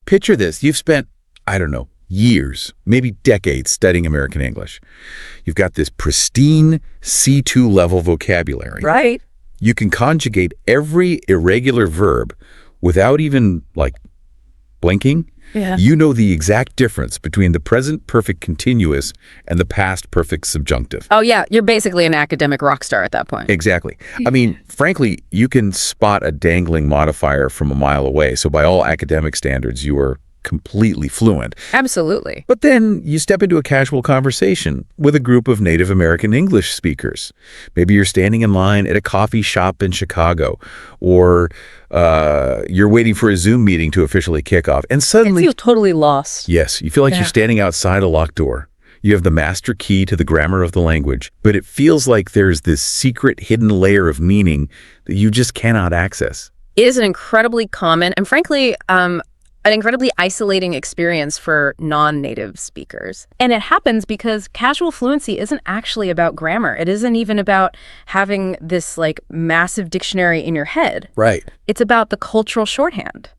Picture this. You've spent, I don't know, years, maybe decades studying American English. You've got this pristine C2 level vocabulary. Right. You can conjugate every irregular verb without even, like, blinking. Yeah. You know the exact difference between the present perfect continuous and the past perfect subjunctive. Oh, yeah. You're basically an academic rock star at that point. Exactly. I mean, frankly, you can spot a dangling modifier from a mile away. So by all academic standards, you are completely fluent. Absolutely. But then you step into a casual conversation with a group of Native American English speakers. Maybe you're standing in line at a coffee shop in Chicago, or you're waiting for a Zoom meeting to officially kick off. And suddenly, You feel totally lost. yes, you feel like you're standing outside a locked door. You have the master key to the grammar of the language, but it feels like there's this secret hidden layer of meaning that you just cannot access. It is an incredibly common and frankly, an incredibly isolating experience for non-native speakers. And it happens because casual fluency isn't actually about grammar. It isn't even about having this like massive dictionary in your head. Right. It's about the cultural shorthand,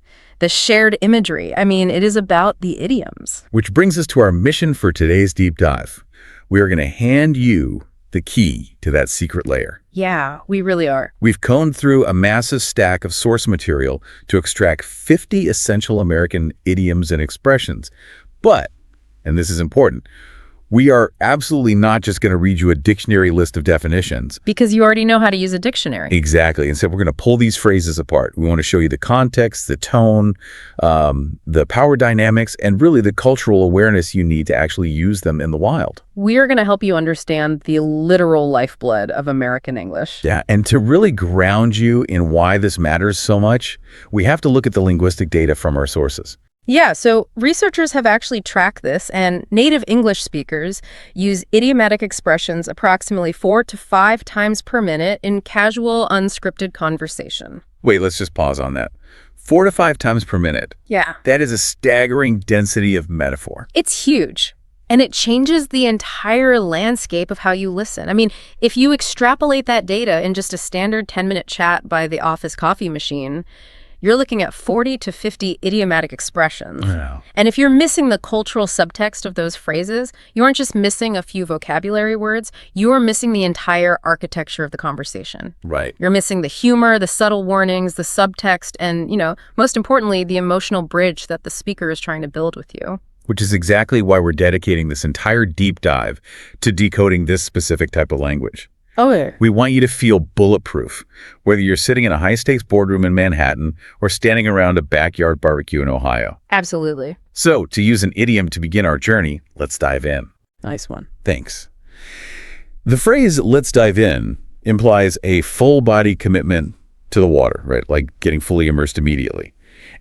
the shared imagery. I mean, it is about the idioms. Which brings us to our mission for today's deep dive. We are going to hand you the key to that secret layer. Yeah, we really are. We've combed through a massive stack of source material to extract 50 essential American idioms and expressions. But, and this is important, we are absolutely not just going to read you a dictionary list of definitions. Because you already know how to use a dictionary. Exactly. Instead, we're going to pull these phrases apart. We want to show you the context, the tone, the power dynamics, and really the cultural awareness you need to actually use them in the wild. We are going to help you understand the literal lifeblood of American English. Yeah, and to really ground you in why this matters so much, we have to look at the linguistic data from our sources. Yeah, so researchers have actually tracked this, and native English speakers use idiomatic expressions approximately 4 to 5 times per minute in casual, unscripted conversation. Wait, let's just pause on that. 4 to 5 times per minute. Yeah. That is a staggering density of metaphor. It's huge, and it changes the entire landscape of how you listen. I mean, if you extrapolate that data in just a standard 10-minute chat by the office coffee machine, you're looking at 40 to 50 idiomatic expressions. Wow. And if you're missing the cultural subtext of those phrases, you aren't just missing a few vocabulary words, you are missing the entire architecture of the conversation. Right. You're missing the humor, the subtle warnings, the subtext, and, most importantly, the emotional bridge that the speaker is trying to build with you. Which is exactly why we're dedicating this entire deep dive to decoding this specific type of language. Oh, yeah. We want you to feel bulletproof, whether you're sitting in a high-stakes boardroom in Manhattan or standing around a backyard barbecue in Ohio. Absolutely. So, to use an idiom to begin our journey, let's dive in. Nice one. Thanks. The phrase, let's dive in, implies a full-body commitment to the water, right? Like getting fully immersed immediately.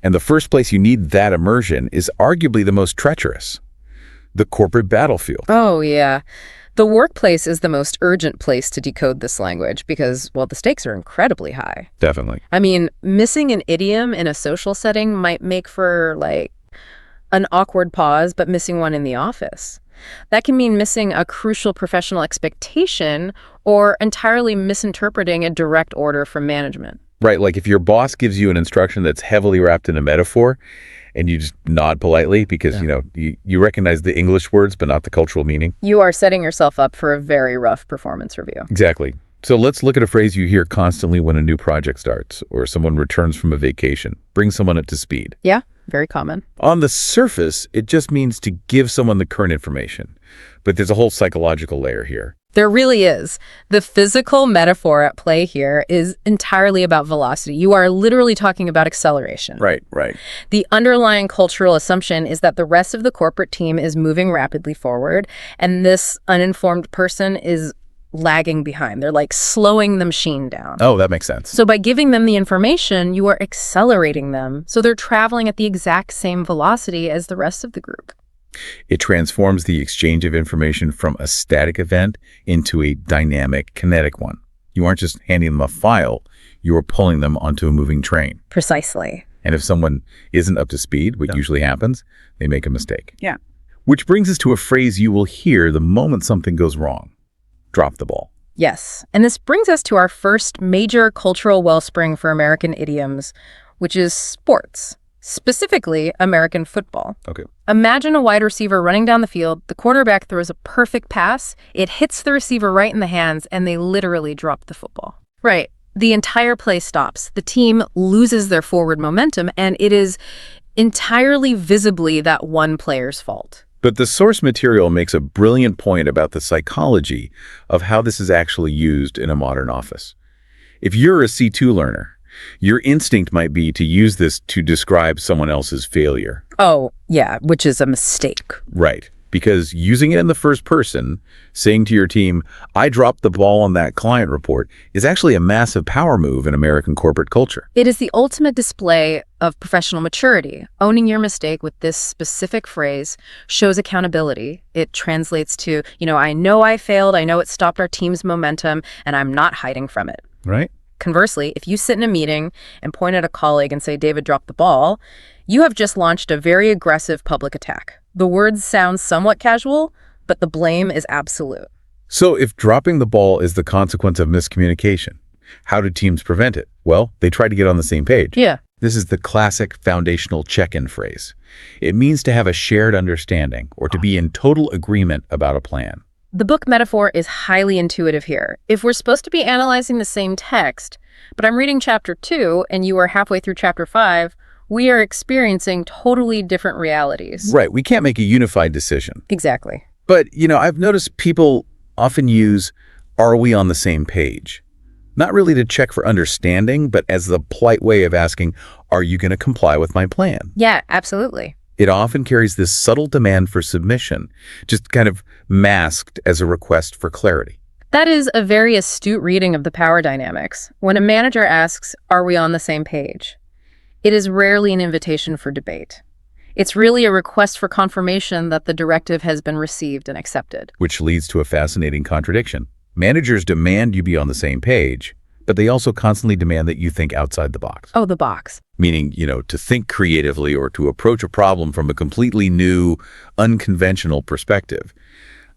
And the first place you need that immersion is arguably the most treacherous, the corporate battlefield. Oh, yeah. The workplace is the most urgent place to decode this language because, well, the stakes are incredibly high. Definitely. I mean, missing an idiom in a social setting might make for, like, an awkward pause, but missing one in the office. That can mean missing a crucial professional expectation or entirely misinterpreting a direct order from management. Right, like if your boss gives you an instruction that's heavily wrapped in a metaphor, and you just nod politely because, you recognize the English words but not the cultural meaning. You are setting yourself up for a very rough performance review. Exactly. So let's look at a phrase you hear constantly when a new project starts or someone returns from a vacation. Bring someone up to speed. Yeah, very common. On the surface, it just means to give someone the current information. But there's a whole psychological layer here. There really is. The physical metaphor at play here is entirely about velocity. You are literally talking about acceleration. Right, right. The underlying cultural assumption is that the rest of the corporate team is moving rapidly forward, and this uninformed person is lagging behind. They're like slowing the machine down. Oh, that makes sense. So by giving them the information, you are accelerating them, so they're traveling at the exact same velocity as the rest of the group. It transforms the exchange of information from a static event into a dynamic, kinetic one. You aren't just handing them a file, you are pulling them onto a moving train. Precisely. And if someone isn't up to speed, what usually happens, they make a mistake. Yeah. Which brings us to a phrase you will hear the moment something goes wrong. Drop the ball. Yes. And this brings us to our first major cultural wellspring for American idioms, which is sports. specifically American football. Okay. Imagine a wide receiver running down the field, the quarterback throws a perfect pass, it hits the receiver right in the hands, and they literally drop the football. Right. The entire play stops. The team loses their forward momentum, and it is entirely visibly that one player's fault. But the source material makes a brilliant point about the psychology of how this is actually used in a modern office. If you're a C2 learner, your instinct might be to use this to describe someone else's failure. Oh, yeah, which is a mistake. Right. Because using it in the first person, saying to your team, I dropped the ball on that client report, is actually a massive power move in American corporate culture. It is the ultimate display of professional maturity. Owning your mistake with this specific phrase shows accountability. It translates to, I know I failed, I know it stopped our team's momentum, and I'm not hiding from it. Right? Conversely, if you sit in a meeting and point at a colleague and say, David dropped the ball, you have just launched a very aggressive public attack. The words sound somewhat casual, but the blame is absolute. So if dropping the ball is the consequence of miscommunication, how do teams prevent it? Well, they try to get on the same page. Yeah. This is the classic foundational check-in phrase. It means to have a shared understanding or to be in total agreement about a plan. The book metaphor is highly intuitive here. If we're supposed to be analyzing the same text, but I'm reading chapter 2 and you are halfway through chapter 5, we are experiencing totally different realities. Right. We can't make a unified decision. Exactly. But, I've noticed people often use, are we on the same page? Not really to check for understanding, but as the polite way of asking, are you going to comply with my plan? Yeah, absolutely. It often carries this subtle demand for submission, just kind of masked as a request for clarity. That is a very astute reading of the power dynamics. When a manager asks, are we on the same page? It is rarely an invitation for debate. It's really a request for confirmation that the directive has been received and accepted. Which leads to a fascinating contradiction. Managers demand you be on the same page, but they also constantly demand that you think outside the box. Oh, the box. Meaning, to think creatively or to approach a problem from a completely new, unconventional perspective.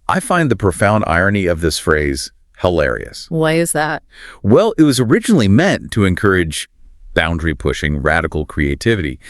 I find the profound irony of this phrase hilarious. Why is that? Well, it was originally meant to encourage boundary-pushing, radical creativity,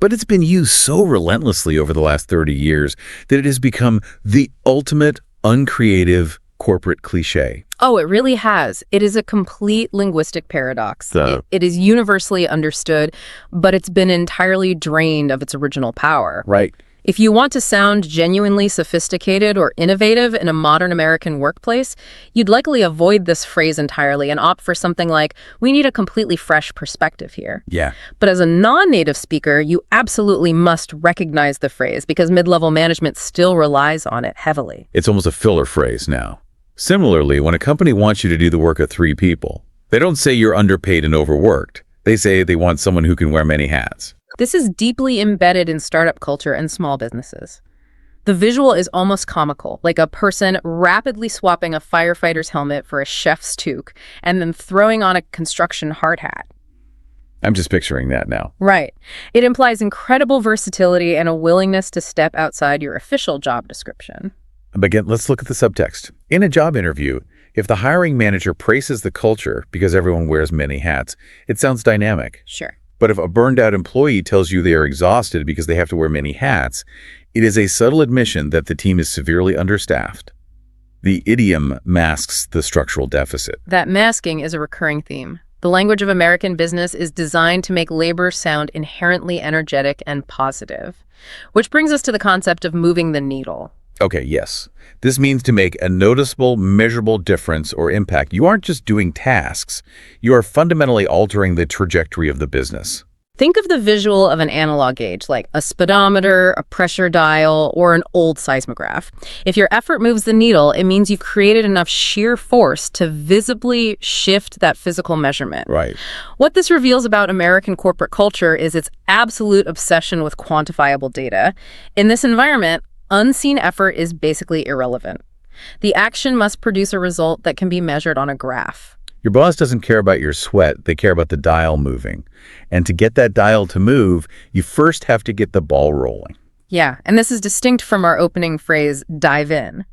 but it's been used so relentlessly over the last 30 years that it has become the ultimate uncreative corporate cliché. Oh, it really has. It is a complete linguistic paradox. It is universally understood, but it's been entirely drained of its original power. Right. If you want to sound genuinely sophisticated or innovative in a modern American workplace, you'd likely avoid this phrase entirely and opt for something like, we need a completely fresh perspective here. Yeah. But as a non-native speaker, you absolutely must recognize the phrase because mid-level management still relies on it heavily. It's almost a filler phrase now. Similarly, when a company wants you to do the work of 3 people, they don't say you're underpaid and overworked. They say they want someone who can wear many hats. This is deeply embedded in startup culture and small businesses. The visual is almost comical, like a person rapidly swapping a firefighter's helmet for a chef's toque and then throwing on a construction hard hat. I'm just picturing that now. Right. It implies incredible versatility and a willingness to step outside your official job description. But again, let's look at the subtext. In a job interview, if the hiring manager praises the culture because everyone wears many hats, it sounds dynamic. Sure. But if a burned-out employee tells you they are exhausted because they have to wear many hats, it is a subtle admission that the team is severely understaffed. The idiom masks the structural deficit. That masking is a recurring theme. The language of American business is designed to make labor sound inherently energetic and positive, which brings us to the concept of moving the needle. Okay, yes. This means to make a noticeable, measurable difference or impact. You aren't just doing tasks. You are fundamentally altering the trajectory of the business. Think of the visual of an analog gauge, like a speedometer, a pressure dial, or an old seismograph. If your effort moves the needle, it means you've created enough sheer force to visibly shift that physical measurement. Right. What this reveals about American corporate culture is its absolute obsession with quantifiable data. In this environment, unseen effort is basically irrelevant. The action must produce a result that can be measured on a graph. Your boss doesn't care about your sweat, they care about the dial moving. And to get that dial to move, you first have to get the ball rolling. Yeah, and this is distinct from our opening phrase, dive in.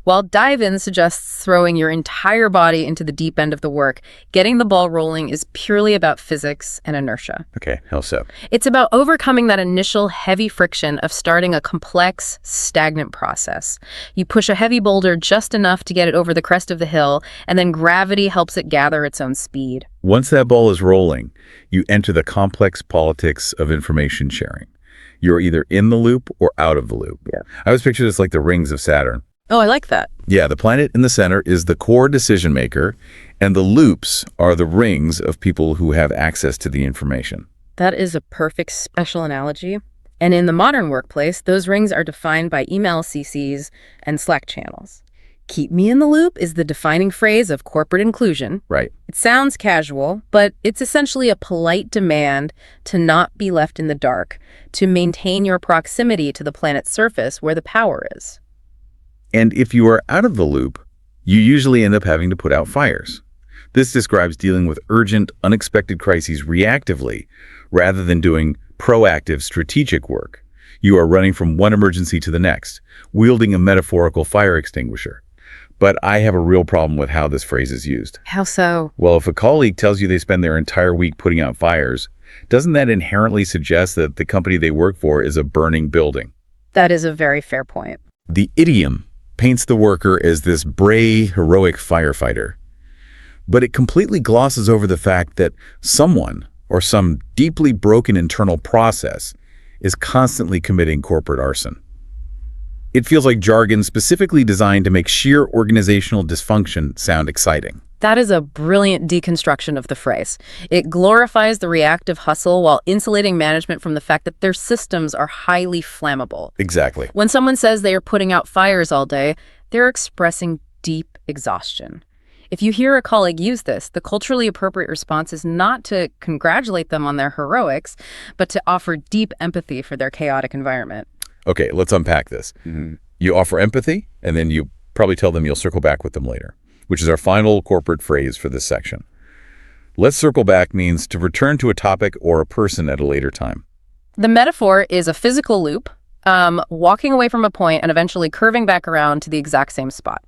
while dive in suggests throwing your entire body into the deep end of the work. Getting the ball rolling is purely about physics and inertia. Okay, how so? It's about overcoming that initial heavy friction of starting a complex, stagnant process. You push a heavy boulder just enough to get it over the crest of the hill, and then gravity helps it gather its own speed. Once that ball is rolling, you enter the complex politics of information sharing. You're either in the loop or out of the loop. Yeah. I always picture this like the rings of Saturn. Oh, I like that. Yeah, the planet in the center is the core decision maker, and the loops are the rings of people who have access to the information. That is a perfect special analogy. And in the modern workplace, those rings are defined by email CCs and Slack channels. Keep me in the loop is the defining phrase of corporate inclusion. Right. It sounds casual, but it's essentially a polite demand to not be left in the dark, to maintain your proximity to the planet's surface where the power is. And if you are out of the loop, you usually end up having to put out fires. This describes dealing with urgent, unexpected crises reactively rather than doing proactive, strategic work. You are running from one emergency to the next, wielding a metaphorical fire extinguisher. But I have a real problem with how this phrase is used. How so? Well, if a colleague tells you they spend their entire week putting out fires, doesn't that inherently suggest that the company they work for is a burning building? That is a very fair point. The idiom paints the worker as this brave, heroic firefighter. But it completely glosses over the fact that someone or some deeply broken internal process is constantly committing corporate arson. It feels like jargon specifically designed to make sheer organizational dysfunction sound exciting. That is a brilliant deconstruction of the phrase. It glorifies the reactive hustle while insulating management from the fact that their systems are highly flammable. Exactly. When someone says they are putting out fires all day, they're expressing deep exhaustion. If you hear a colleague use this, the culturally appropriate response is not to congratulate them on their heroics, but to offer deep empathy for their chaotic environment. Okay, let's unpack this. You offer empathy, and then you probably tell them you'll circle back with them later, which is our final corporate phrase for this section. Let's circle back means to return to a topic or a person at a later time. The metaphor is a physical loop, walking away from a point and eventually curving back around to the exact same spot.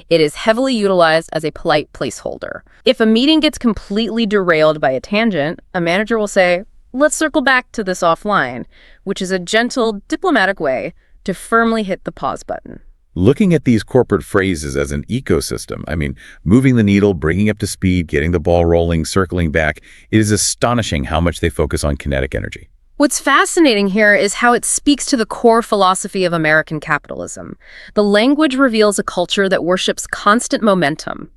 It is heavily utilized as a polite placeholder. If a meeting gets completely derailed by a tangent, a manager will say, "Let's circle back to this offline," which is a gentle, diplomatic way to firmly hit the pause button. Looking at these corporate phrases as an ecosystem, moving the needle, bringing up to speed, getting the ball rolling, circling back, it is astonishing how much they focus on kinetic energy. What's fascinating here is how it speaks to the core philosophy of American capitalism. The language reveals a culture that worships constant momentum.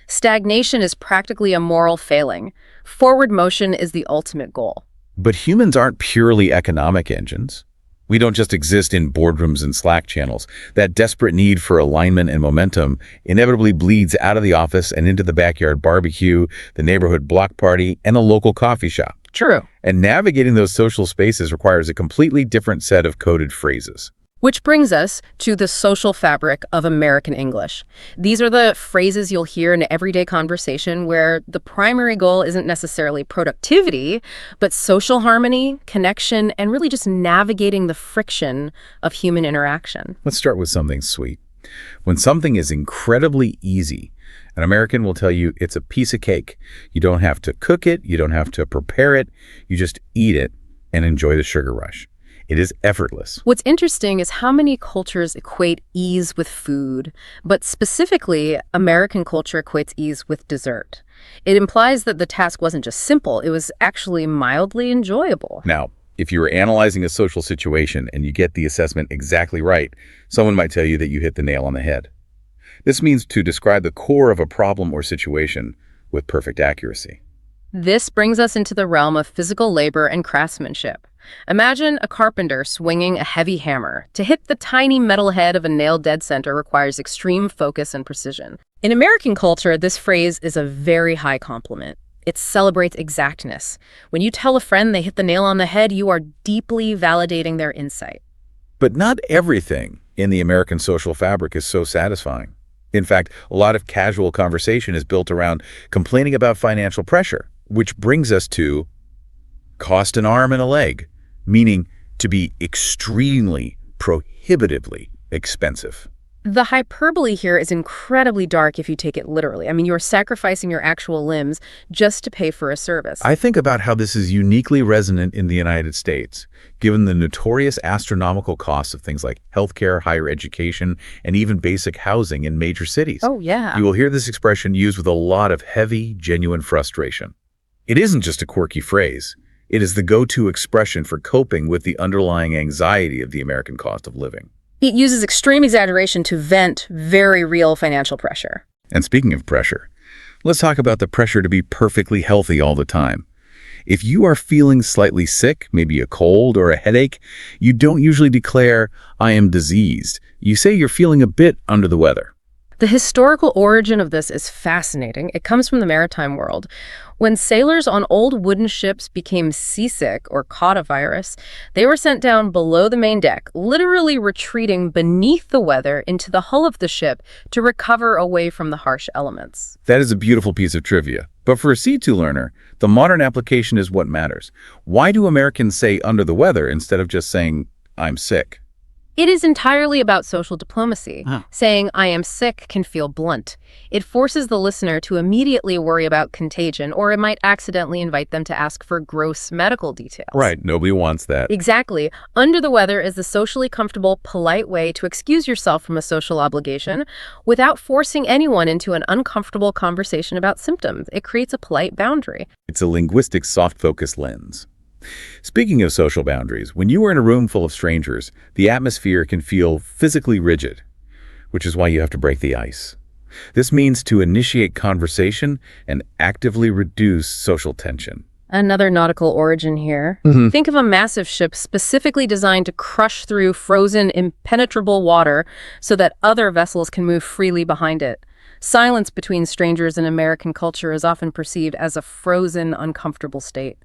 Stagnation is practically a moral failing. Forward motion is the ultimate goal. But humans aren't purely economic engines. We don't just exist in boardrooms and Slack channels. That desperate need for alignment and momentum inevitably bleeds out of the office and into the backyard barbecue, the neighborhood block party, and the local coffee shop. True. And navigating those social spaces requires a completely different set of coded phrases. Which brings us to the social fabric of American English. These are the phrases you'll hear in everyday conversation where the primary goal isn't necessarily productivity, but social harmony, connection, and really just navigating the friction of human interaction. Let's start with something sweet. When something is incredibly easy, an American will tell you it's a piece of cake. You don't have to cook it, you don't have to prepare it, you just eat it and enjoy the sugar rush. It is effortless. What's interesting is how many cultures equate ease with food, but specifically, American culture equates ease with dessert. It implies that the task wasn't just simple, it was actually mildly enjoyable. Now, if you were analyzing a social situation and you get the assessment exactly right, someone might tell you that you hit the nail on the head. This means to describe the core of a problem or situation with perfect accuracy. This brings us into the realm of physical labor and craftsmanship. Imagine a carpenter swinging a heavy hammer. To hit the tiny metal head of a nail dead center requires extreme focus and precision. In American culture, this phrase is a very high compliment. It celebrates exactness. When you tell a friend they hit the nail on the head, you are deeply validating their insight. But not everything in the American social fabric is so satisfying. In fact, a lot of casual conversation is built around complaining about financial pressure, which brings us to cost an arm and a leg, meaning to be extremely, prohibitively expensive. The hyperbole here is incredibly dark if you take it literally. I mean, you're sacrificing your actual limbs just to pay for a service. I think about how this is uniquely resonant in the United States, given the notorious astronomical costs of things like healthcare, higher education, and even basic housing in major cities. Oh, yeah. You will hear this expression used with a lot of heavy, genuine frustration. It isn't just a quirky phrase. It is the go-to expression for coping with the underlying anxiety of the American cost of living. It uses extreme exaggeration to vent very real financial pressure. And speaking of pressure, let's talk about the pressure to be perfectly healthy all the time. If you are feeling slightly sick, maybe a cold or a headache, you don't usually declare, "I am diseased." You say you're feeling a bit under the weather. The historical origin of this is fascinating. It comes from the maritime world. When sailors on old wooden ships became seasick or caught a virus, they were sent down below the main deck, literally retreating beneath the weather into the hull of the ship to recover away from the harsh elements. That is a beautiful piece of trivia. But for a C2 learner, the modern application is what matters. Why do Americans say under the weather instead of just saying, "I'm sick"? It is entirely about social diplomacy. Saying, "I am sick" can feel blunt. It forces the listener to immediately worry about contagion, or it might accidentally invite them to ask for gross medical details. Right, nobody wants that. Exactly. Under the weather is the socially comfortable, polite way to excuse yourself from a social obligation without forcing anyone into an uncomfortable conversation about symptoms. It creates a polite boundary. It's a linguistic soft-focus lens. Speaking of social boundaries, when you are in a room full of strangers, the atmosphere can feel physically rigid, which is why you have to break the ice. This means to initiate conversation and actively reduce social tension. Another nautical origin here. Think of a massive ship specifically designed to crush through frozen, impenetrable water so that other vessels can move freely behind it. Silence between strangers in American culture is often perceived as a frozen, uncomfortable state.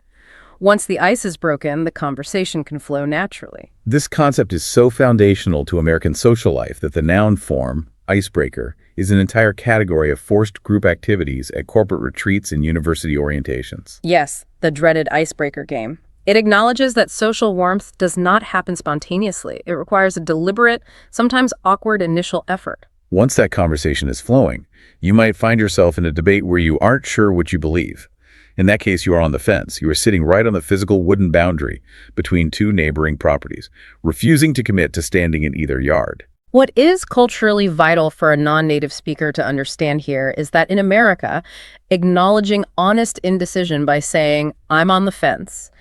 Once the ice is broken, the conversation can flow naturally. This concept is so foundational to American social life that the noun form, icebreaker, is an entire category of forced group activities at corporate retreats and university orientations. Yes, the dreaded icebreaker game. It acknowledges that social warmth does not happen spontaneously. It requires a deliberate, sometimes awkward initial effort. Once that conversation is flowing, you might find yourself in a debate where you aren't sure what you believe. In that case, you are on the fence. You are sitting right on the physical wooden boundary between two neighboring properties, refusing to commit to standing in either yard. What is culturally vital for a non-native speaker to understand here is that in America, acknowledging honest indecision by saying, "I'm on the fence,"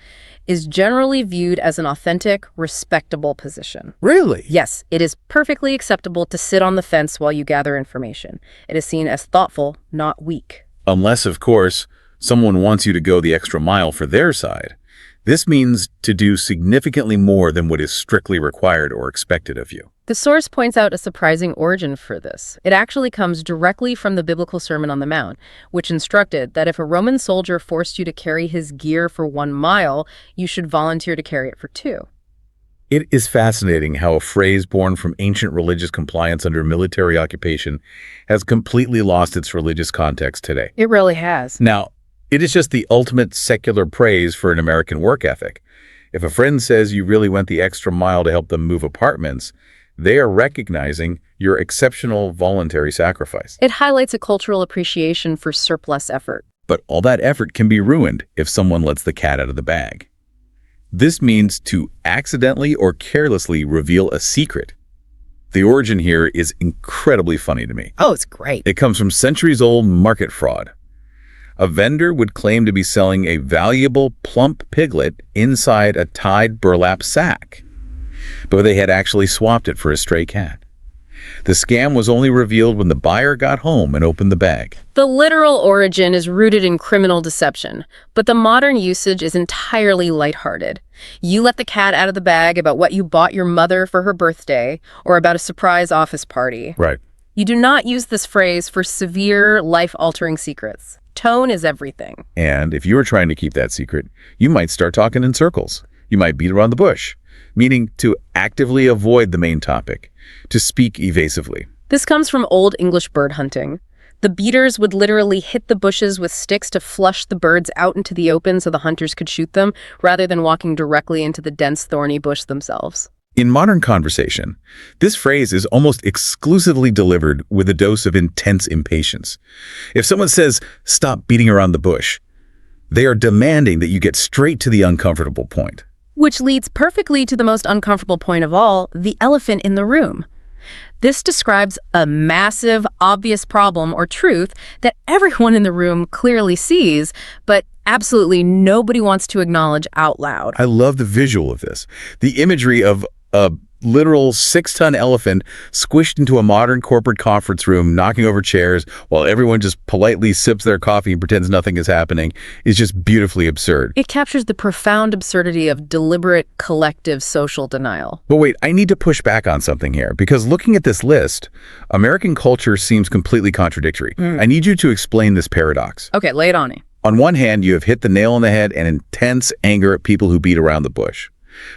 is generally viewed as an authentic, respectable position. Really? Yes, it is perfectly acceptable to sit on the fence while you gather information. It is seen as thoughtful, not weak. Unless, of course, someone wants you to go the extra mile for their side. This means to do significantly more than what is strictly required or expected of you. The source points out a surprising origin for this. It actually comes directly from the biblical Sermon on the Mount, which instructed that if a Roman soldier forced you to carry his gear for 1 mile, you should volunteer to carry it for 2. It is fascinating how a phrase born from ancient religious compliance under military occupation has completely lost its religious context today. It really has. Now, it is just the ultimate secular praise for an American work ethic. If a friend says you really went the extra mile to help them move apartments, they are recognizing your exceptional voluntary sacrifice. It highlights a cultural appreciation for surplus effort. But all that effort can be ruined if someone lets the cat out of the bag. This means to accidentally or carelessly reveal a secret. The origin here is incredibly funny to me. Oh, it's great. It comes from centuries-old market fraud. A vendor would claim to be selling a valuable plump piglet inside a tied burlap sack, but they had actually swapped it for a stray cat. The scam was only revealed when the buyer got home and opened the bag. The literal origin is rooted in criminal deception, but the modern usage is entirely lighthearted. You let the cat out of the bag about what you bought your mother for her birthday or about a surprise office party. Right. You do not use this phrase for severe, life-altering secrets. Tone is everything. And if you are trying to keep that secret, you might start talking in circles. You might beat around the bush, meaning to actively avoid the main topic, to speak evasively. This comes from Old English bird hunting. The beaters would literally hit the bushes with sticks to flush the birds out into the open so the hunters could shoot them, rather than walking directly into the dense, thorny bush themselves. In modern conversation, this phrase is almost exclusively delivered with a dose of intense impatience. If someone says, "Stop beating around the bush," they are demanding that you get straight to the uncomfortable point. Which leads perfectly to the most uncomfortable point of all, the elephant in the room. This describes a massive, obvious problem or truth that everyone in the room clearly sees, but absolutely nobody wants to acknowledge out loud. I love the visual of this. The imagery of a literal 6-ton elephant squished into a modern corporate conference room, knocking over chairs while everyone just politely sips their coffee and pretends nothing is happening is just beautifully absurd. It captures the profound absurdity of deliberate collective social denial. But wait, I need to push back on something here, because looking at this list, American culture seems completely contradictory. I need you to explain this paradox. Okay, lay it on me. On one hand, you have hit the nail on the head and intense anger at people who beat around the bush.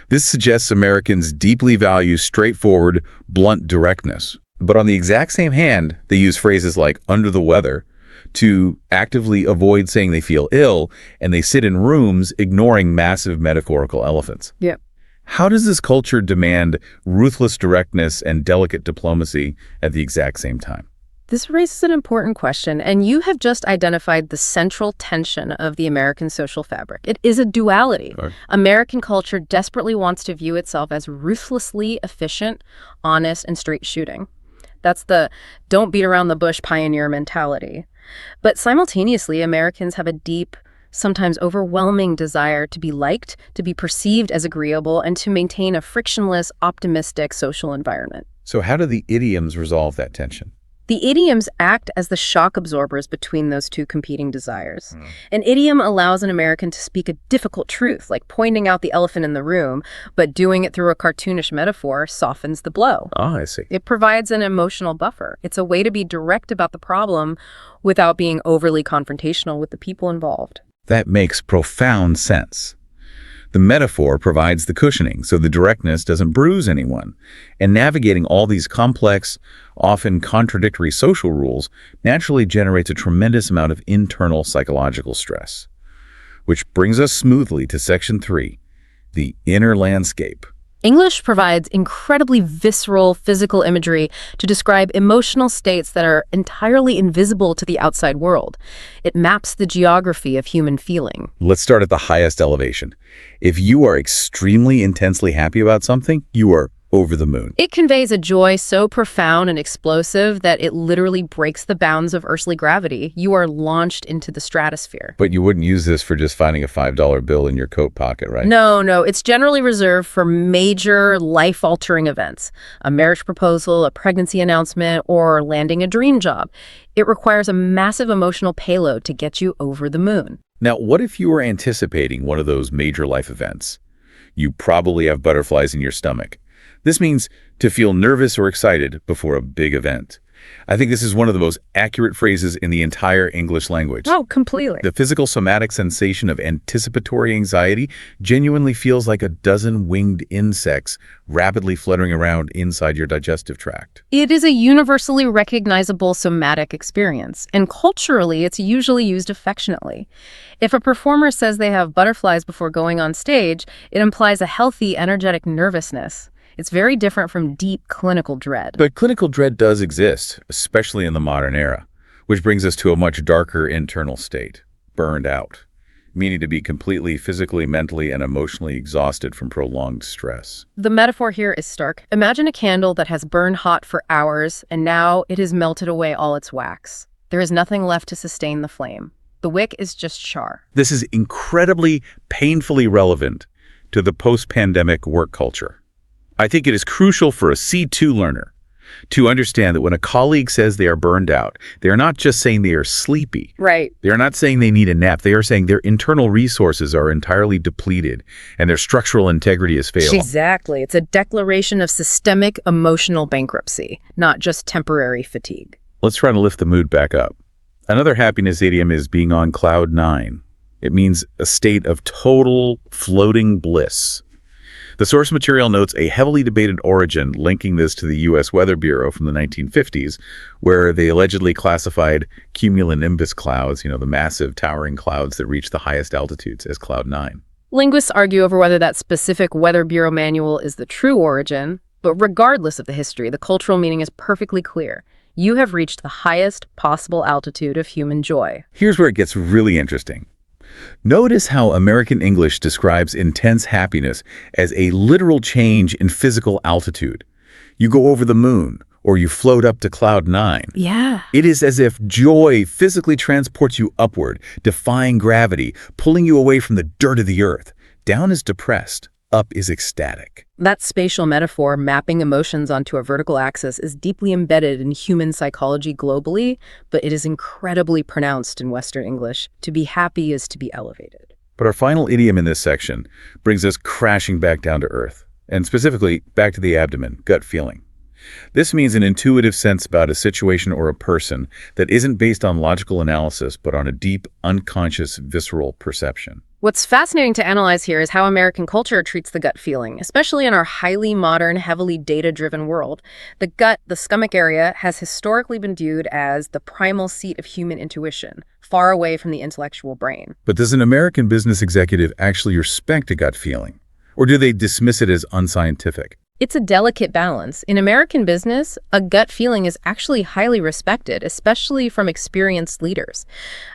This suggests Americans deeply value straightforward, blunt directness. But on the exact same hand, they use phrases like "under the weather" to actively avoid saying they feel ill, and they sit in rooms ignoring massive metaphorical elephants. Yep. How does this culture demand ruthless directness and delicate diplomacy at the exact same time? This raises an important question, and you have just identified the central tension of the American social fabric. It is a duality. Right. American culture desperately wants to view itself as ruthlessly efficient, honest, and straight shooting. That's the don't beat around the bush pioneer mentality. But simultaneously, Americans have a deep, sometimes overwhelming desire to be liked, to be perceived as agreeable, and to maintain a frictionless, optimistic social environment. So how do the idioms resolve that tension? The idioms act as the shock absorbers between those two competing desires. An idiom allows an American to speak a difficult truth, like pointing out the elephant in the room, but doing it through a cartoonish metaphor softens the blow. Ah, I see. It provides an emotional buffer. It's a way to be direct about the problem without being overly confrontational with the people involved. That makes profound sense. The metaphor provides the cushioning, so the directness doesn't bruise anyone. And navigating all these complex, often contradictory social rules naturally generates a tremendous amount of internal psychological stress. Which brings us smoothly to Section 3, the inner landscape. English provides incredibly visceral physical imagery to describe emotional states that are entirely invisible to the outside world. It maps the geography of human feeling. Let's start at the highest elevation. If you are extremely intensely happy about something, you are over the moon. It conveys a joy so profound and explosive that it literally breaks the bounds of earthly gravity. You are launched into the stratosphere. But you wouldn't use this for just finding a $5 bill in your coat pocket, right? No. It's generally reserved for major life-altering events. A marriage proposal, a pregnancy announcement, or landing a dream job. It requires a massive emotional payload to get you over the moon. Now, what if you were anticipating one of those major life events? You probably have butterflies in your stomach. This means to feel nervous or excited before a big event. I think this is one of the most accurate phrases in the entire English language. Oh, completely. The physical somatic sensation of anticipatory anxiety genuinely feels like a dozen winged insects rapidly fluttering around inside your digestive tract. It is a universally recognizable somatic experience, and culturally, it's usually used affectionately. If a performer says they have butterflies before going on stage, it implies a healthy, energetic nervousness. It's very different from deep clinical dread. But clinical dread does exist, especially in the modern era, which brings us to a much darker internal state, burned out, meaning to be completely physically, mentally, and emotionally exhausted from prolonged stress. The metaphor here is stark. Imagine a candle that has burned hot for hours, and now it has melted away all its wax. There is nothing left to sustain the flame. The wick is just char. This is incredibly painfully relevant to the post-pandemic work culture. I think it is crucial for a C2 learner to understand that when a colleague says they are burned out, they are not just saying they are sleepy. Right. They are not saying they need a nap. They are saying their internal resources are entirely depleted and their structural integrity has failed. Exactly. It's a declaration of systemic emotional bankruptcy, not just temporary fatigue. Let's try to lift the mood back up. Another happiness idiom is being on cloud 9. It means a state of total floating bliss. The source material notes a heavily debated origin linking this to the U.S. Weather Bureau from the 1950s, where they allegedly classified cumulonimbus clouds, the massive towering clouds that reach the highest altitudes, as cloud 9. Linguists argue over whether that specific Weather Bureau manual is the true origin, but regardless of the history, the cultural meaning is perfectly clear. You have reached the highest possible altitude of human joy. Here's where it gets really interesting. Notice how American English describes intense happiness as a literal change in physical altitude. You go over the moon, or you float up to cloud 9. Yeah. It is as if joy physically transports you upward, defying gravity, pulling you away from the dirt of the earth. Down is depressed, up is ecstatic. That spatial metaphor, mapping emotions onto a vertical axis, is deeply embedded in human psychology globally, but it is incredibly pronounced in Western English. To be happy is to be elevated. But our final idiom in this section brings us crashing back down to earth, and specifically back to the abdomen, gut feeling. This means an intuitive sense about a situation or a person that isn't based on logical analysis, but on a deep, unconscious, visceral perception. What's fascinating to analyze here is how American culture treats the gut feeling, especially in our highly modern, heavily data-driven world. The gut, the stomach area, has historically been viewed as the primal seat of human intuition, far away from the intellectual brain. But does an American business executive actually respect a gut feeling? Or do they dismiss it as unscientific? It's a delicate balance. In American business, a gut feeling is actually highly respected, especially from experienced leaders.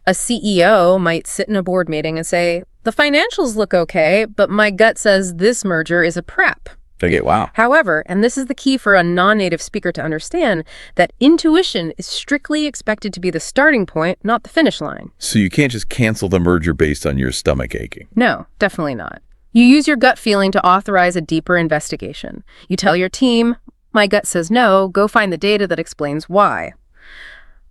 A CEO might sit in a board meeting and say, "The financials look okay, but my gut says this merger is a prep." Okay, wow. However, and this is the key for a non-native speaker to understand, that intuition is strictly expected to be the starting point, not the finish line. So you can't just cancel the merger based on your stomach aching. No, definitely not. You use your gut feeling to authorize a deeper investigation. You tell your team, "My gut says no, go find the data that explains why."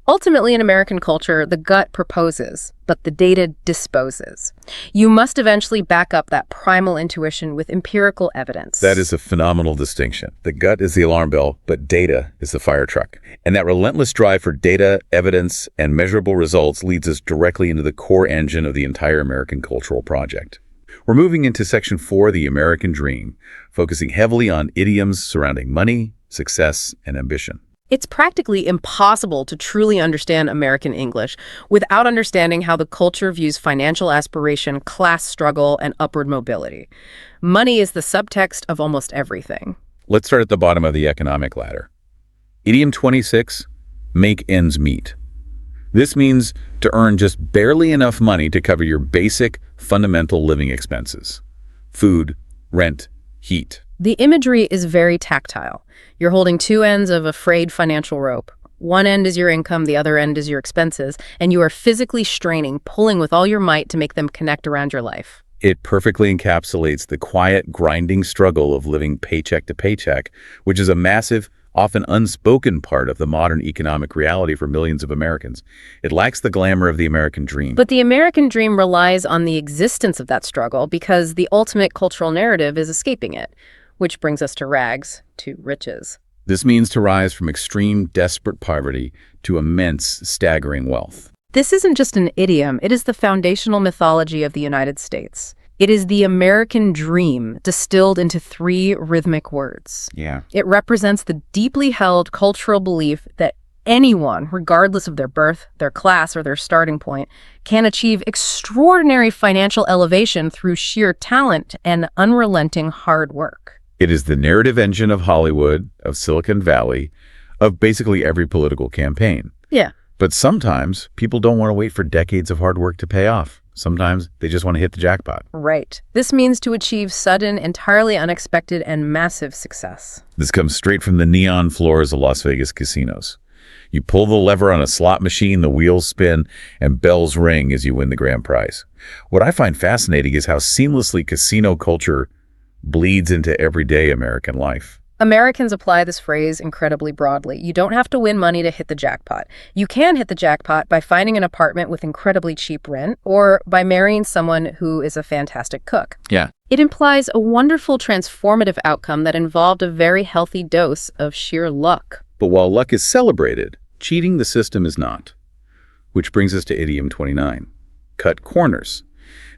Ultimately, in American culture, the gut proposes, but the data disposes. You must eventually back up that primal intuition with empirical evidence. That is a phenomenal distinction. The gut is the alarm bell, but data is the fire truck. And that relentless drive for data, evidence, and measurable results leads us directly into the core engine of the entire American cultural project. We're moving into Section 4, the American Dream, focusing heavily on idioms surrounding money, success, and ambition. It's practically impossible to truly understand American English without understanding how the culture views financial aspiration, class struggle, and upward mobility. Money is the subtext of almost everything. Let's start at the bottom of the economic ladder. Idiom 26, make ends meet. This means to earn just barely enough money to cover your basic, fundamental living expenses. Food, rent, heat. The imagery is very tactile. You're holding two ends of a frayed financial rope. One end is your income, the other end is your expenses, and you are physically straining, pulling with all your might to make them connect around your life. It perfectly encapsulates the quiet, grinding struggle of living paycheck to paycheck, which is a massive, often unspoken part of the modern economic reality for millions of Americans. It lacks the glamour of the American dream. But the American dream relies on the existence of that struggle because the ultimate cultural narrative is escaping it, which brings us to rags to riches. This means to rise from extreme, desperate poverty to immense, staggering wealth. This isn't just an idiom, it is the foundational mythology of the United States. It is the American dream distilled into 3 rhythmic words. Yeah. It represents the deeply held cultural belief that anyone, regardless of their birth, their class, or their starting point, can achieve extraordinary financial elevation through sheer talent and unrelenting hard work. It is the narrative engine of Hollywood, of Silicon Valley, of basically every political campaign. Yeah. But sometimes people don't want to wait for decades of hard work to pay off. Sometimes they just want to hit the jackpot. Right. This means to achieve sudden, entirely unexpected, and massive success. This comes straight from the neon floors of Las Vegas casinos. You pull the lever on a slot machine, the wheels spin, and bells ring as you win the grand prize. What I find fascinating is how seamlessly casino culture bleeds into everyday American life. Americans apply this phrase incredibly broadly. You don't have to win money to hit the jackpot. You can hit the jackpot by finding an apartment with incredibly cheap rent or by marrying someone who is a fantastic cook. Yeah. It implies a wonderful transformative outcome that involved a very healthy dose of sheer luck. But while luck is celebrated, cheating the system is not. Which brings us to idiom 29, cut corners.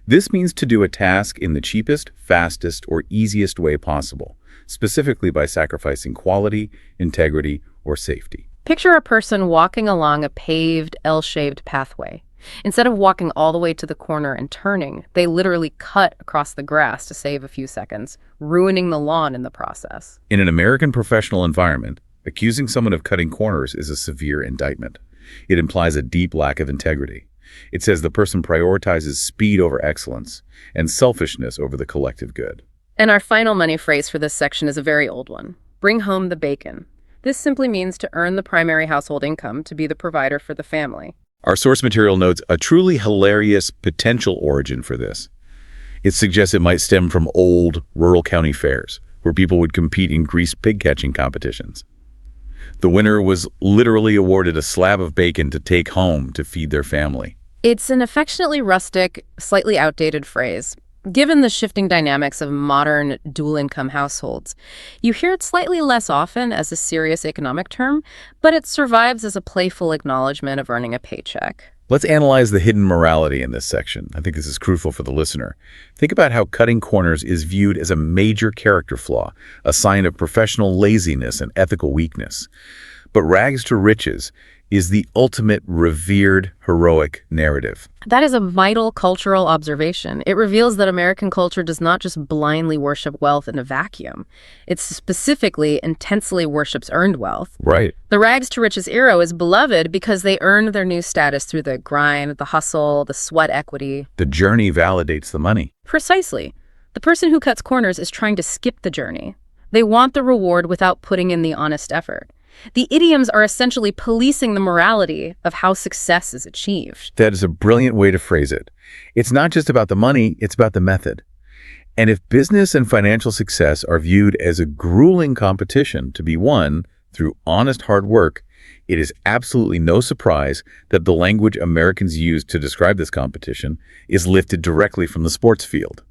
This means to do a task in the cheapest, fastest, or easiest way possible, specifically by sacrificing quality, integrity, or safety. Picture a person walking along a paved, L-shaped pathway. Instead of walking all the way to the corner and turning, they literally cut across the grass to save a few seconds, ruining the lawn in the process. In an American professional environment, accusing someone of cutting corners is a severe indictment. It implies a deep lack of integrity. It says the person prioritizes speed over excellence and selfishness over the collective good. And our final money phrase for this section is a very old one. Bring home the bacon. This simply means to earn the primary household income to be the provider for the family. Our source material notes a truly hilarious potential origin for this. It suggests it might stem from old rural county fairs, where people would compete in greased pig catching competitions. The winner was literally awarded a slab of bacon to take home to feed their family. It's an affectionately rustic, slightly outdated phrase. Given the shifting dynamics of modern dual-income households, you hear it slightly less often as a serious economic term, but it survives as a playful acknowledgement of earning a paycheck. Let's analyze the hidden morality in this section. I think this is crucial for the listener. Think about how cutting corners is viewed as a major character flaw, a sign of professional laziness and ethical weakness. But rags to riches is the ultimate revered, heroic narrative. That is a vital cultural observation. It reveals that American culture does not just blindly worship wealth in a vacuum. It specifically, intensely worships earned wealth. Right. The rags to riches era is beloved because they earned their new status through the grind, the hustle, the sweat equity. The journey validates the money. Precisely. The person who cuts corners is trying to skip the journey. They want the reward without putting in the honest effort. The idioms are essentially policing the morality of how success is achieved. That is a brilliant way to phrase it. It's not just about the money, it's about the method. And if business and financial success are viewed as a grueling competition to be won through honest hard work, it is absolutely no surprise that the language Americans use to describe this competition is lifted directly from the sports field.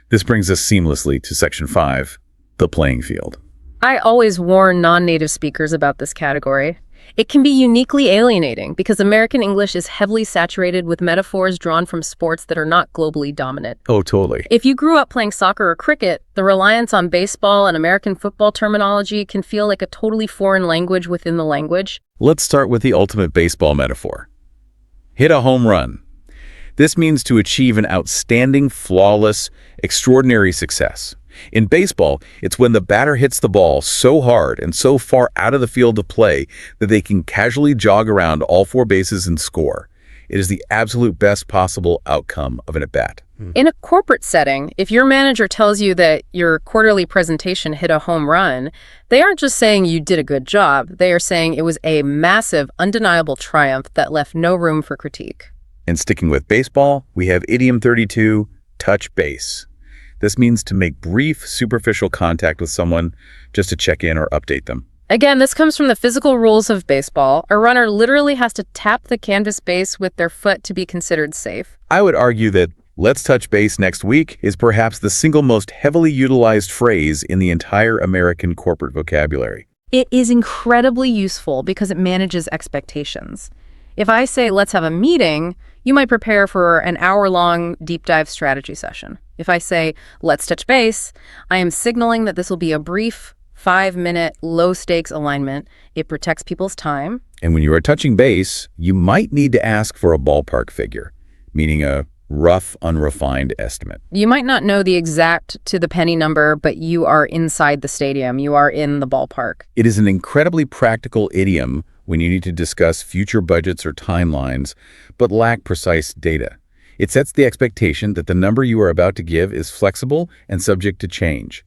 This brings us seamlessly to Section 5, the playing field. I always warn non-native speakers about this category. It can be uniquely alienating because American English is heavily saturated with metaphors drawn from sports that are not globally dominant. Oh, totally. If you grew up playing soccer or cricket, the reliance on baseball and American football terminology can feel like a totally foreign language within the language. Let's start with the ultimate baseball metaphor. Hit a home run. This means to achieve an outstanding, flawless, extraordinary success. In baseball, it's when the batter hits the ball so hard and so far out of the field of play that they can casually jog around all four bases and score. It is the absolute best possible outcome of an at-bat. In a corporate setting, if your manager tells you that your quarterly presentation hit a home run, they aren't just saying you did a good job. They are saying it was a massive, undeniable triumph that left no room for critique. And sticking with baseball, we have idiom 32, touch base. This means to make brief, superficial contact with someone just to check in or update them. Again, this comes from the physical rules of baseball. A runner literally has to tap the canvas base with their foot to be considered safe. I would argue that "let's touch base next week" is perhaps the single most heavily utilized phrase in the entire American corporate vocabulary. It is incredibly useful because it manages expectations. If I say, let's have a meeting, you might prepare for an hour-long deep dive strategy session. If I say, let's touch base, I am signaling that this will be a brief, 5-minute, low-stakes alignment. It protects people's time. And when you are touching base, you might need to ask for a ballpark figure, meaning a rough, unrefined estimate. You might not know the exact to the penny number, but you are inside the stadium. You are in the ballpark. It is an incredibly practical idiom when you need to discuss future budgets or timelines, but lack precise data. It sets the expectation that the number you are about to give is flexible and subject to change.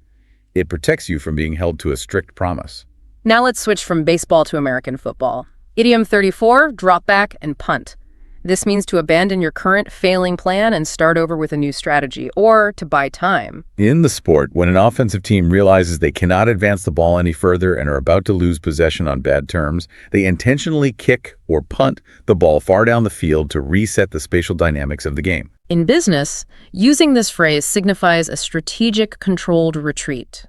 It protects you from being held to a strict promise. Now let's switch from baseball to American football. Idiom 34, drop back and punt. This means to abandon your current failing plan and start over with a new strategy, or to buy time. In the sport, when an offensive team realizes they cannot advance the ball any further and are about to lose possession on bad terms, they intentionally kick or punt the ball far down the field to reset the spatial dynamics of the game. In business, using this phrase signifies a strategic, controlled retreat.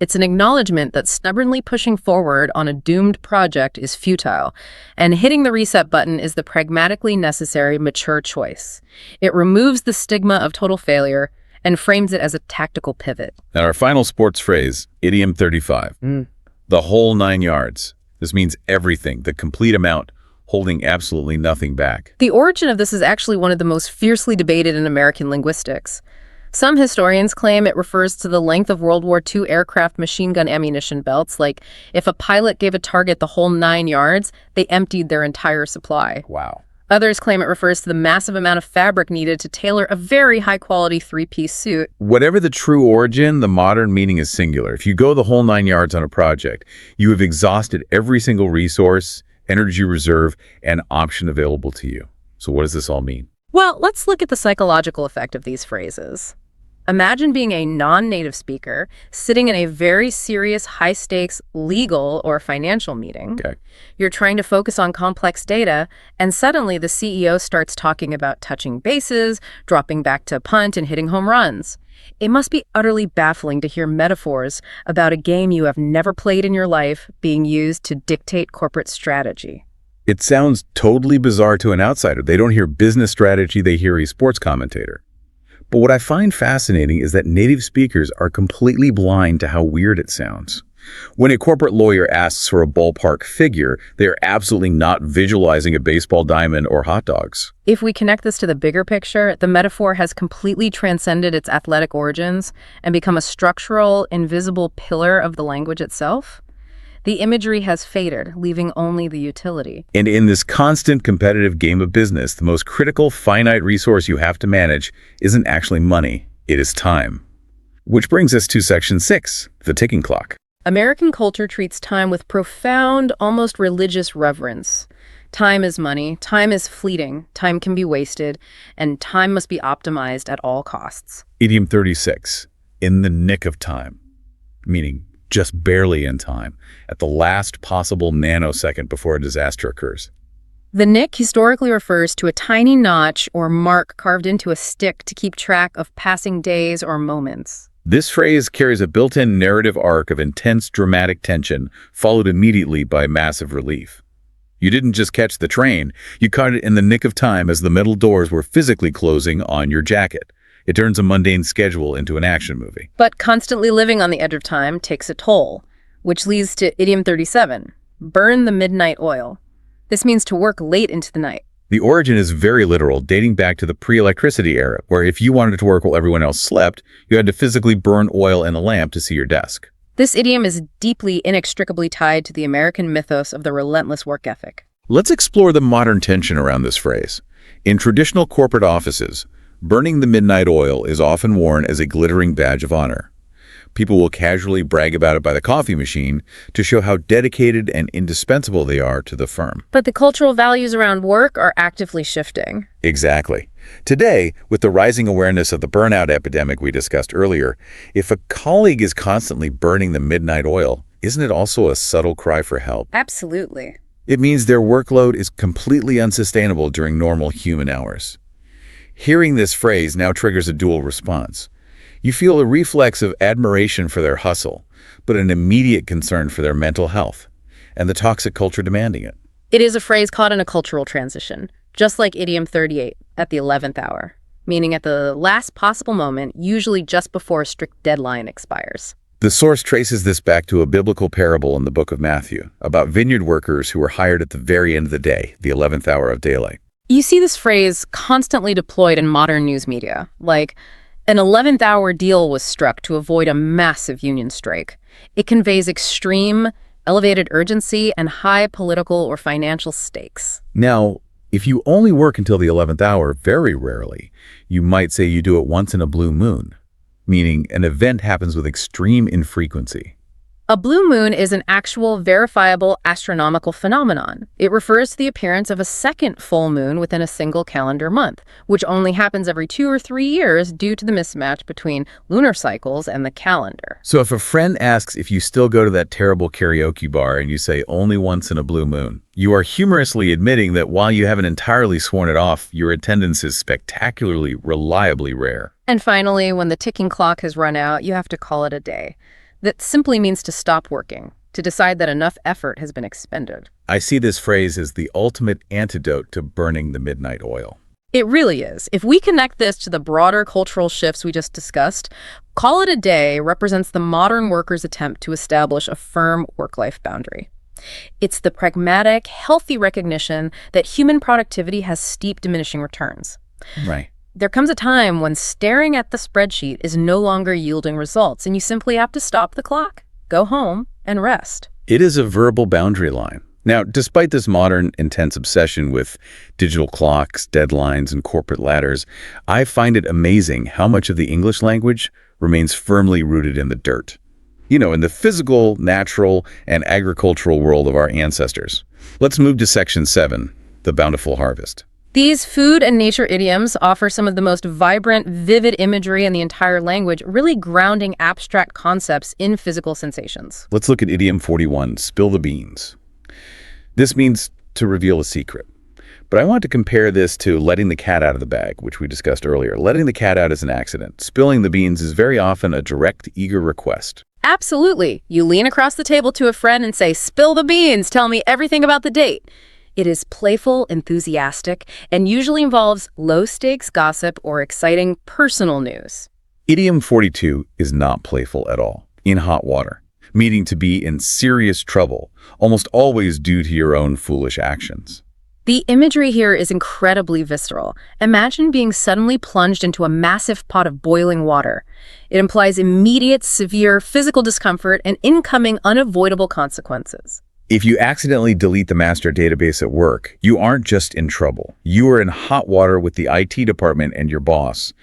It's an acknowledgement that stubbornly pushing forward on a doomed project is futile, and hitting the reset button is the pragmatically necessary, mature choice. It removes the stigma of total failure and frames it as a tactical pivot. And our final sports phrase, idiom 35, the whole 9 yards. This means everything, the complete amount, holding absolutely nothing back. The origin of this is actually one of the most fiercely debated in American linguistics. Some historians claim it refers to the length of World War II aircraft machine gun ammunition belts, like if a pilot gave a target the whole 9 yards, they emptied their entire supply. Wow. Others claim it refers to the massive amount of fabric needed to tailor a very high-quality three-piece suit. Whatever the true origin, the modern meaning is singular. If you go the whole 9 yards on a project, you have exhausted every single resource, energy reserve, and option available to you. So what does this all mean? Well, let's look at the psychological effect of these phrases. Imagine being a non-native speaker sitting in a very serious, high-stakes legal or financial meeting. Okay. You're trying to focus on complex data, and suddenly the CEO starts talking about touching bases, dropping back to punt, and hitting home runs. It must be utterly baffling to hear metaphors about a game you have never played in your life being used to dictate corporate strategy. It sounds totally bizarre to an outsider. They don't hear business strategy, they hear a sports commentator. But what I find fascinating is that native speakers are completely blind to how weird it sounds. When a corporate lawyer asks for a ballpark figure, they are absolutely not visualizing a baseball diamond or hot dogs. If we connect this to the bigger picture, the metaphor has completely transcended its athletic origins and become a structural, invisible pillar of the language itself. The imagery has faded, leaving only the utility. And in this constant competitive game of business, the most critical, finite resource you have to manage isn't actually money, it is time. Which brings us to section 6, the ticking clock. American culture treats time with profound, almost religious reverence. Time is money, time is fleeting, time can be wasted, and time must be optimized at all costs. Idiom 36, in the nick of time, meaning just barely in time, at the last possible nanosecond before a disaster occurs. The nick historically refers to a tiny notch or mark carved into a stick to keep track of passing days or moments. This phrase carries a built-in narrative arc of intense dramatic tension, followed immediately by massive relief. You didn't just catch the train, you caught it in the nick of time as the metal doors were physically closing on your jacket. It turns a mundane schedule into an action movie. But constantly living on the edge of time takes a toll, which leads to Idiom 37, burn the midnight oil. This means to work late into the night. The origin is very literal, dating back to the pre-electricity era, where if you wanted to work while everyone else slept, you had to physically burn oil in a lamp to see your desk. This idiom is deeply, inextricably tied to the American mythos of the relentless work ethic. Let's explore the modern tension around this phrase. In traditional corporate offices, burning the midnight oil is often worn as a glittering badge of honor. People will casually brag about it by the coffee machine to show how dedicated and indispensable they are to the firm. But the cultural values around work are actively shifting. Exactly. Today, with the rising awareness of the burnout epidemic we discussed earlier, if a colleague is constantly burning the midnight oil, isn't it also a subtle cry for help? Absolutely. It means their workload is completely unsustainable during normal human hours. Hearing this phrase now triggers a dual response. You feel a reflex of admiration for their hustle, but an immediate concern for their mental health, and the toxic culture demanding it. It is a phrase caught in a cultural transition, just like Idiom 38, at the 11th hour, meaning at the last possible moment, usually just before a strict deadline expires. The source traces this back to a biblical parable in the book of Matthew about vineyard workers who were hired at the very end of the day, the 11th hour of daylight. You see this phrase constantly deployed in modern news media, like an 11th hour deal was struck to avoid a massive union strike. It conveys extreme, elevated urgency and high political or financial stakes. Now, if you only work until the 11th hour, very rarely, you might say you do it once in a blue moon, meaning an event happens with extreme infrequency. A blue moon is an actual, verifiable astronomical phenomenon. It refers to the appearance of a second full moon within a single calendar month, which only happens every 2 or 3 years due to the mismatch between lunar cycles and the calendar. So if a friend asks if you still go to that terrible karaoke bar and you say only once in a blue moon, you are humorously admitting that while you haven't entirely sworn it off, your attendance is spectacularly, reliably rare. And finally, when the ticking clock has run out, you have to call it a day. That simply means to stop working, to decide that enough effort has been expended. I see this phrase as the ultimate antidote to burning the midnight oil. It really is. If we connect this to the broader cultural shifts we just discussed, call it a day represents the modern worker's attempt to establish a firm work-life boundary. It's the pragmatic, healthy recognition that human productivity has steep diminishing returns. Right. There comes a time when staring at the spreadsheet is no longer yielding results, and you simply have to stop the clock, go home, and rest. It is a verbal boundary line. Now, despite this modern, intense obsession with digital clocks, deadlines, and corporate ladders, I find it amazing how much of the English language remains firmly rooted in the dirt. You know, in the physical, natural, and agricultural world of our ancestors. Let's move to Section 7, the bountiful harvest. These food and nature idioms offer some of the most vibrant, vivid imagery in the entire language, really grounding abstract concepts in physical sensations. Let's look at idiom 41, spill the beans. This means to reveal a secret. But I want to compare this to letting the cat out of the bag, which we discussed earlier. Letting the cat out is an accident. Spilling the beans is very often a direct, eager request. Absolutely. You lean across the table to a friend and say, "Spill the beans, tell me everything about the date." It is playful, enthusiastic, and usually involves low-stakes gossip or exciting personal news. Idiom 42 is not playful at all. In hot water, meaning to be in serious trouble, almost always due to your own foolish actions. The imagery here is incredibly visceral. Imagine being suddenly plunged into a massive pot of boiling water. It implies immediate, severe physical discomfort and incoming unavoidable consequences. If you accidentally delete the master database at work, you aren't just in trouble. You are in hot water with the IT department and your boss.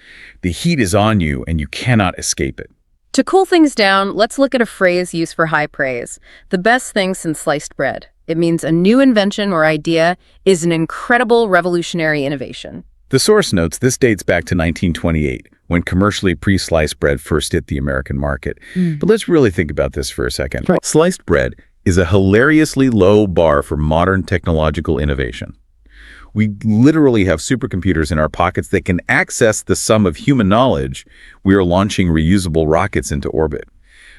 The heat is on you and you cannot escape it. To cool things down, let's look at a phrase used for high praise. The best thing since sliced bread. It means a new invention or idea is an incredible revolutionary innovation. The source notes this dates back to 1928, when commercially pre-sliced bread first hit the American market. But let's really think about this for a second. Right. Sliced bread is a hilariously low bar for modern technological innovation. We literally have supercomputers in our pockets that can access the sum of human knowledge. We are launching reusable rockets into orbit.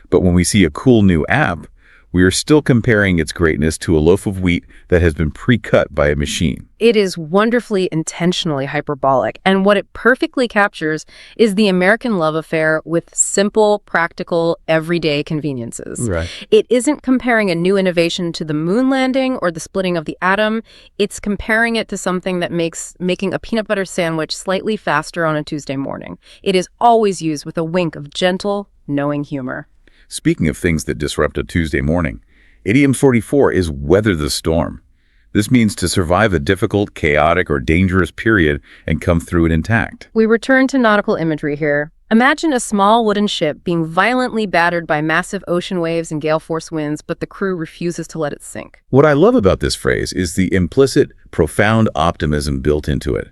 But when we see a cool new app, we are still comparing its greatness to a loaf of wheat that has been pre-cut by a machine. It is wonderfully intentionally hyperbolic, and what it perfectly captures is the American love affair with simple, practical, everyday conveniences. Right. It isn't comparing a new innovation to the moon landing or the splitting of the atom. It's comparing it to something that makes making a peanut butter sandwich slightly faster on a Tuesday morning. It is always used with a wink of gentle, knowing humor. Speaking of things that disrupt a Tuesday morning, idiom 44 is weather the storm. This means to survive a difficult, chaotic, or dangerous period and come through it intact. We return to nautical imagery here. Imagine a small wooden ship being violently battered by massive ocean waves and gale force winds, but the crew refuses to let it sink. What I love about this phrase is the implicit, profound optimism built into it.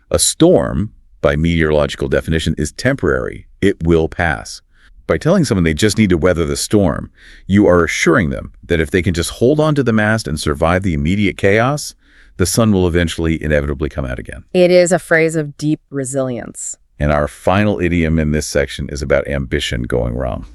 A storm, by meteorological definition, is temporary. It will pass. By telling someone they just need to weather the storm, you are assuring them that if they can just hold on to the mast and survive the immediate chaos, the sun will eventually inevitably come out again. It is a phrase of deep resilience. And our final idiom in this section is about ambition going wrong.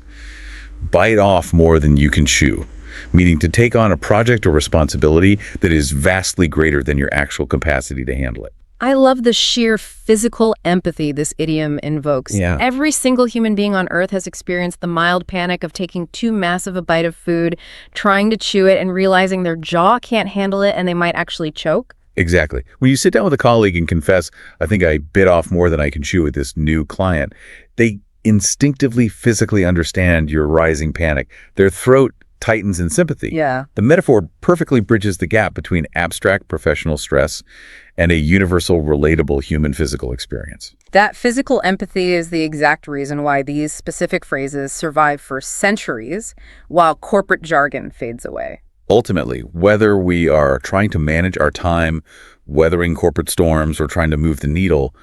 Bite off more than you can chew, meaning to take on a project or responsibility that is vastly greater than your actual capacity to handle it. I love the sheer physical empathy this idiom invokes. Yeah. Every single human being on Earth has experienced the mild panic of taking too massive a bite of food, trying to chew it, and realizing their jaw can't handle it and they might actually choke. Exactly. When you sit down with a colleague and confess, I think I bit off more than I can chew with this new client, they instinctively, physically understand your rising panic. Their throat tightens in sympathy. Yeah. The metaphor perfectly bridges the gap between abstract professional stress and a universal, relatable human physical experience. That physical empathy is the exact reason why these specific phrases survive for centuries while corporate jargon fades away. Ultimately, whether we are trying to manage our time, weathering corporate storms, or trying to move the needle,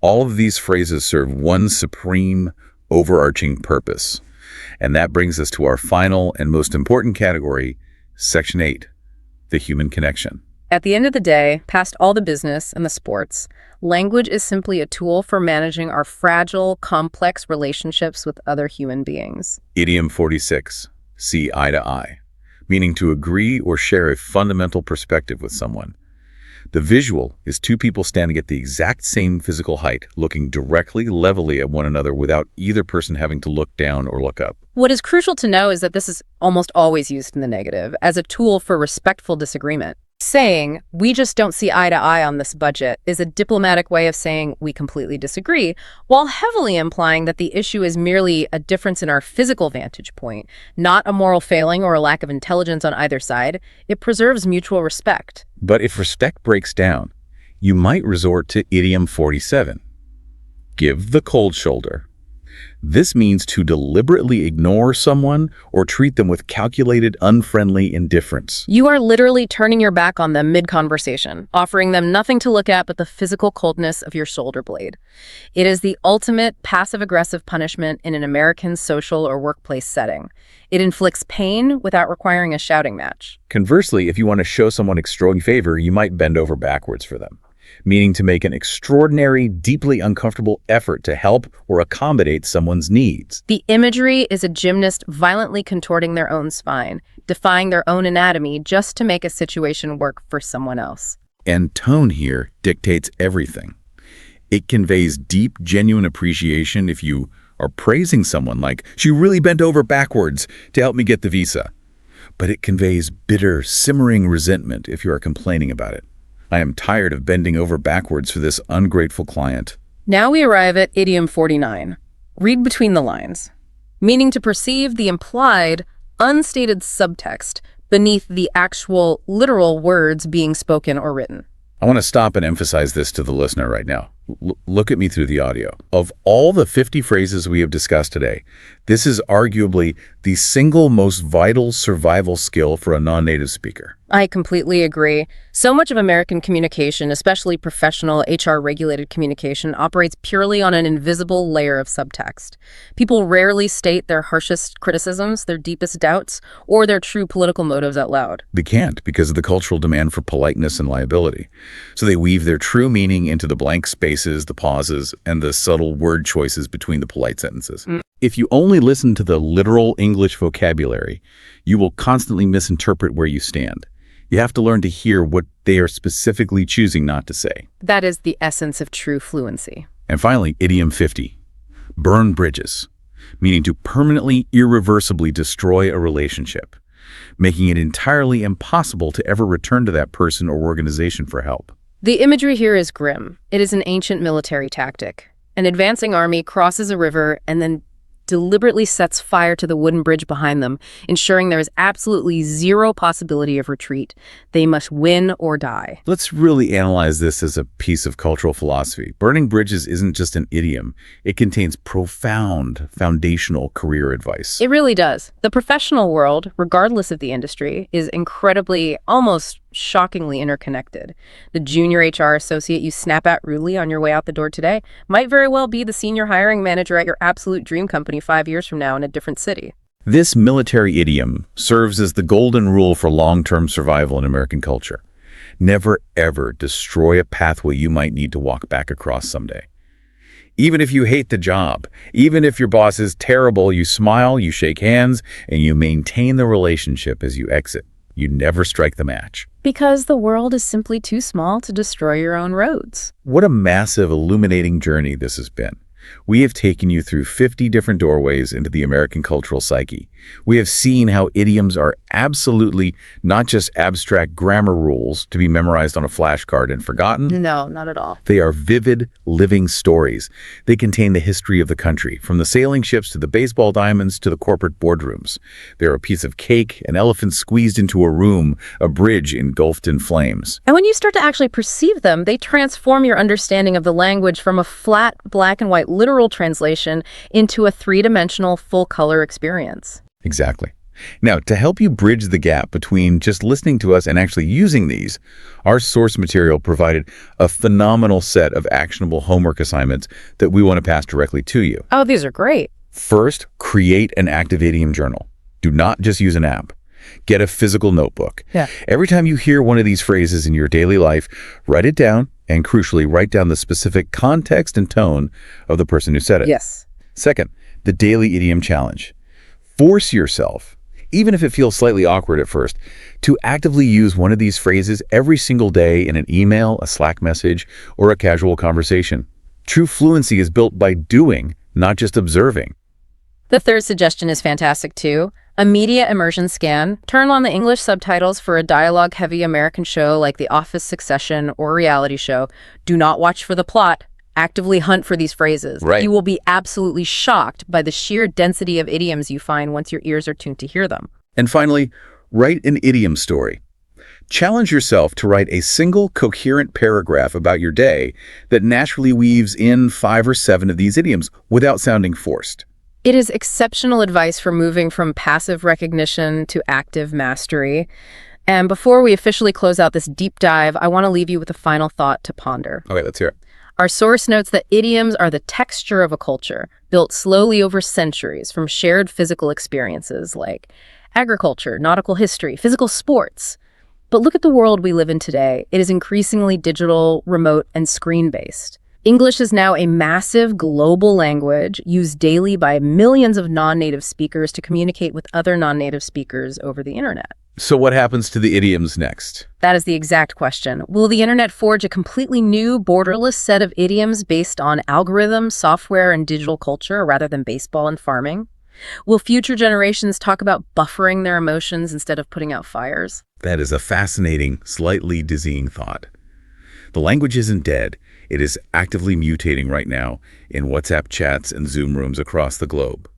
all of these phrases serve one supreme, overarching purpose. And that brings us to our final and most important category, Section 8, the human connection. At the end of the day, past all the business and the sports, language is simply a tool for managing our fragile, complex relationships with other human beings. Idiom 46, see eye to eye, meaning to agree or share a fundamental perspective with someone. The visual is two people standing at the exact same physical height, looking directly, levelly at one another without either person having to look down or look up. What is crucial to know is that this is almost always used in the negative as a tool for respectful disagreement. Saying, "We just don't see eye to eye on this budget," is a diplomatic way of saying we completely disagree, while heavily implying that the issue is merely a difference in our physical vantage point, not a moral failing or a lack of intelligence on either side. It preserves mutual respect. But if respect breaks down, you might resort to idiom 47. Give the cold shoulder. This means to deliberately ignore someone or treat them with calculated, unfriendly indifference. You are literally turning your back on them mid-conversation, offering them nothing to look at but the physical coldness of your shoulder blade. It is the ultimate passive-aggressive punishment in an American social or workplace setting. It inflicts pain without requiring a shouting match. Conversely, if you want to show someone extraordinary favor, you might bend over backwards for them, meaning to make an extraordinary, deeply uncomfortable effort to help or accommodate someone's needs. The imagery is a gymnast violently contorting their own spine, defying their own anatomy just to make a situation work for someone else. And tone here dictates everything. It conveys deep, genuine appreciation if you are praising someone like, "She really bent over backwards to help me get the visa." But it conveys bitter, simmering resentment if you are complaining about it. "I am tired of bending over backwards for this ungrateful client." Now we arrive at idiom 49. Read between the lines, meaning to perceive the implied, unstated subtext beneath the actual, literal words being spoken or written. I want to stop and emphasize this to the listener right now. Look at me through the audio. Of all the 50 phrases we have discussed today, this is arguably the single most vital survival skill for a non-native speaker. I completely agree. So much of American communication, especially professional, HR-regulated communication, operates purely on an invisible layer of subtext. People rarely state their harshest criticisms, their deepest doubts, or their true political motives out loud. They can't because of the cultural demand for politeness and liability. So they weave their true meaning into the blank spaces, the pauses, and the subtle word choices between the polite sentences. If you only listen to the literal English vocabulary, you will constantly misinterpret where you stand. You have to learn to hear what they are specifically choosing not to say. That is the essence of true fluency. And finally, idiom 50. Burn bridges, meaning to permanently, irreversibly destroy a relationship, making it entirely impossible to ever return to that person or organization for help. The imagery here is grim. It is an ancient military tactic. An advancing army crosses a river and then deliberately sets fire to the wooden bridge behind them, ensuring there is absolutely zero possibility of retreat. They must win or die. Let's really analyze this as a piece of cultural philosophy. Burning bridges isn't just an idiom. It contains profound, foundational career advice. It really does. The professional world, regardless of the industry, is incredibly, almost shockingly interconnected. The junior HR associate you snap at rudely on your way out the door today might very well be the senior hiring manager at your absolute dream company 5 years from now in a different city. This military idiom serves as the golden rule for long-term survival in American culture. Never, ever destroy a pathway you might need to walk back across someday. Even if you hate the job, even if your boss is terrible, you smile, you shake hands, and you maintain the relationship as you exit. You never strike the match. Because the world is simply too small to destroy your own roads. What a massive, illuminating journey this has been. We have taken you through 50 different doorways into the American cultural psyche. We have seen how idioms are absolutely not just abstract grammar rules to be memorized on a flashcard and forgotten. No, not at all. They are vivid, living stories. They contain the history of the country, from the sailing ships to the baseball diamonds to the corporate boardrooms. They're a piece of cake, an elephant squeezed into a room, a bridge engulfed in flames. And when you start to actually perceive them, they transform your understanding of the language from a flat, black and white literal translation into a three-dimensional, full-color experience. Exactly. Now, to help you bridge the gap between just listening to us and actually using these, our source material provided a phenomenal set of actionable homework assignments that we want to pass directly to you. Oh, these are great. First, create an active idiom journal. Do not just use an app. Get a physical notebook. Yeah. Every time you hear one of these phrases in your daily life, write it down, and crucially, write down the specific context and tone of the person who said it. Yes. Second, the daily idiom challenge. Force yourself, even if it feels slightly awkward at first, to actively use one of these phrases every single day in an email, a Slack message, or a casual conversation. True fluency is built by doing, not just observing. The third suggestion is fantastic too. A media immersion scan. Turn on the English subtitles for a dialogue-heavy American show like The Office, Succession, or a reality show. Do not watch for the plot. Actively hunt for these phrases. Right. You will be absolutely shocked by the sheer density of idioms you find once your ears are tuned to hear them. And finally, write an idiom story. Challenge yourself to write a single coherent paragraph about your day that naturally weaves in 5 or 7 of these idioms without sounding forced. It is exceptional advice for moving from passive recognition to active mastery. And before we officially close out this deep dive, I want to leave you with a final thought to ponder. Okay, let's hear it. Our source notes that idioms are the texture of a culture, built slowly over centuries from shared physical experiences like agriculture, nautical history, physical sports. But look at the world we live in today. It is increasingly digital, remote, and screen-based. English is now a massive global language used daily by millions of non-native speakers to communicate with other non-native speakers over the internet. So what happens to the idioms next? That is the exact question. Will the internet forge a completely new, borderless set of idioms based on algorithms, software, and digital culture rather than baseball and farming? Will future generations talk about buffering their emotions instead of putting out fires? That is a fascinating, slightly dizzying thought. The language isn't dead. It is actively mutating right now in WhatsApp chats and Zoom rooms across the globe.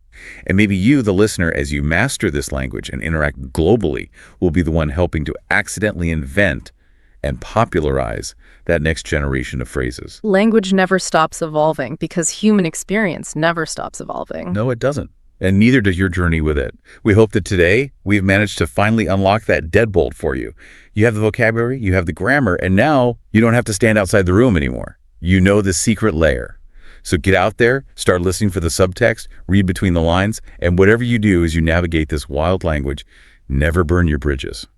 And maybe you, the listener, as you master this language and interact globally, will be the one helping to accidentally invent and popularize that next generation of phrases. Language never stops evolving because human experience never stops evolving. No, it doesn't. And neither does your journey with it. We hope that today we've managed to finally unlock that deadbolt for you. You have the vocabulary, you have the grammar, and now you don't have to stand outside the room anymore. You know the secret layer. So get out there, start listening for the subtext, read between the lines, and whatever you do as you navigate this wild language, never burn your bridges.